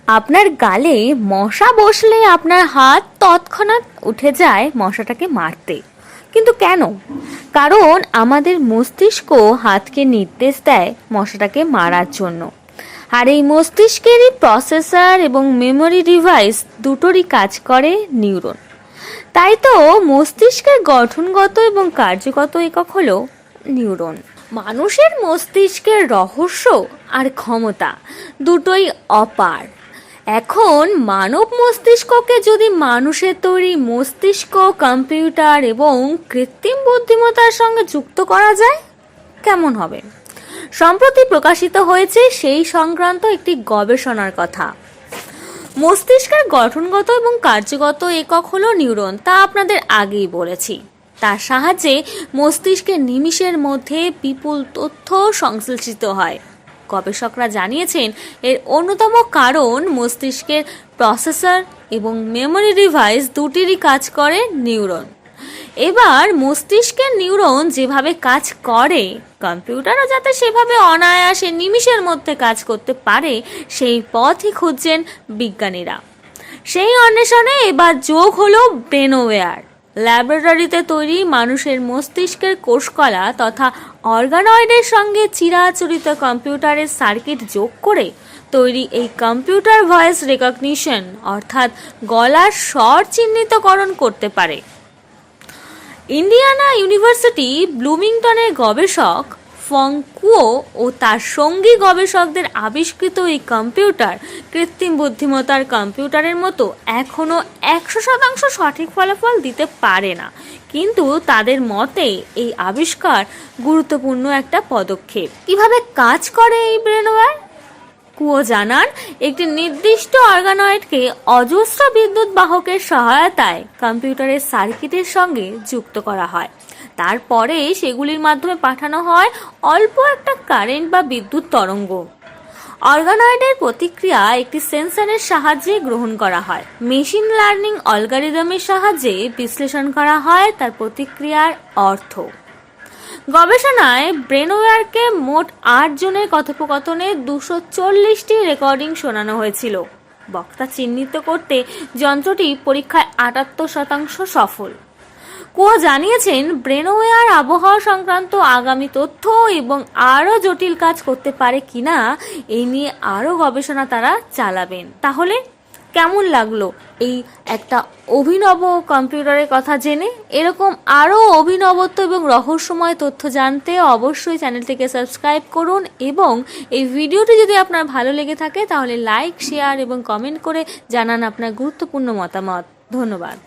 আপনার গালে মশা বসলে আপনার হাত তৎক্ষণাৎ উঠে যায় মশাটাকে মারতে, কিন্তু কেন? কারণ আমাদের মস্তিষ্ক হাতকে নির্দেশ দেয় মশাটাকে মারার জন্য। আর এই মস্তিষ্কেরই প্রসেসর এবং মেমোরি ডিভাইস দুটোরই কাজ করে নিউরন। তাই তো মস্তিষ্কের গঠনগত এবং কার্যগত একক হলো নিউরন। মানুষের মস্তিষ্কের রহস্য আর ক্ষমতা দুটোই অপার। এখন মানব মস্তিষ্ককে যদি মানুষের তৈরি মস্তিষ্ক, কম্পিউটার এবং কৃত্রিম বুদ্ধিমত্তার সঙ্গে যুক্ত করা যায়, কেমন হবে? সম্প্রতি প্রকাশিত হয়েছে সেই সংক্রান্ত একটি গবেষণার কথা। মস্তিষ্কের গঠনগত এবং কার্যগত একক হলো নিউরন, তা আপনাদের আগেই বলেছি। তার সাহায্যে মস্তিষ্কের নিমিষের মধ্যে বিপুল তথ্য সংশ্লেষিত হয়। গবেষকরা জানিয়েছেন এর অন্যতম কারণ মস্তিষ্কের প্রসেসর এবং মেমোরি ডিভাইস দুটিরই কাজ করে নিউরন। এবার মস্তিষ্কের নিউরন যেভাবে কাজ করে, কম্পিউটারও যাতে সেভাবে অনায়াসে নিমিষের মধ্যে কাজ করতে পারে, সেই পথই খুঁজছেন বিজ্ঞানীরা। সেই অন্বেষণে এবার যোগ হলো ব্রেনওয়্যার। ল্যাবরেটরিতে তৈরি মানুষের মস্তিষ্কের কোষকলা তথা অর্গানয়েডের সঙ্গে চিরাচরিত কম্পিউটারের সার্কিট যোগ করে তৈরি এই কম্পিউটার ভয়েস রেকগনিশন অর্থাৎ গলার স্বর চিহ্নিতকরণ করতে পারে। ইন্ডিয়ানা ইউনিভার্সিটি ব্লুমিংটনের গবেষক ফং কুও ও তার সঙ্গী গবেষকদের আবিষ্কৃত এই কম্পিউটার কৃত্রিম বুদ্ধিমত্তার কম্পিউটারের মতো এখনও 100% সঠিক ফলাফল দিতে পারে না, কিন্তু তাদের মতে এই আবিষ্কার গুরুত্বপূর্ণ একটা পদক্ষেপ। কিভাবে কাজ করে এই ব্রেনওয়্যার? কুও জানান, একটি নির্দিষ্ট অর্গানয়েডকে অজস্র বিদ্যুৎ বাহকের সহায়তায় কম্পিউটারের সার্কিটের সঙ্গে যুক্ত করা হয়। তারপরে সেগুলির মাধ্যমে পাঠানো হয় অল্প একটা কারেন্ট বা বিদ্যুৎ তরঙ্গ। অর্গানয়েডের প্রতিক্রিয়া একটি সেন্সরের সাহায্যে গ্রহণ করা হয়। মেশিন লার্নিং অ্যালগরিদমের সাহায্যে বিশ্লেষণ করা হয় তার প্রতিক্রিয়ার অর্থ। গবেষণায় ব্রেনওয়্যারকে মোট 8 জনের কথোপকথনে 240টি রেকর্ডিং শোনানো হয়েছিল। বক্তা চিহ্নিত করতে যন্ত্রটি পরীক্ষায় 78% সফল। কুও জানিয়েছেন, ব্রেনওয়্যার আবহাওয়া সংক্রান্ত আগামী তথ্য এবং আরও জটিল কাজ করতে পারে কিনা এই নিয়ে আরও গবেষণা তারা চালাবেন। তাহলে কেমন লাগলো এই একটা অভিনব কম্পিউটারের কথা জেনে? এরকম আরও অভিনবত্ব এবং রহস্যময় তথ্য জানতে অবশ্যই চ্যানেলটিকে সাবস্ক্রাইব করুন, এবং এই ভিডিওটি যদি আপনার ভালো লেগে থাকে তাহলে লাইক, শেয়ার এবং কমেন্ট করে জানান আপনার গুরুত্বপূর্ণ মতামত। ধন্যবাদ।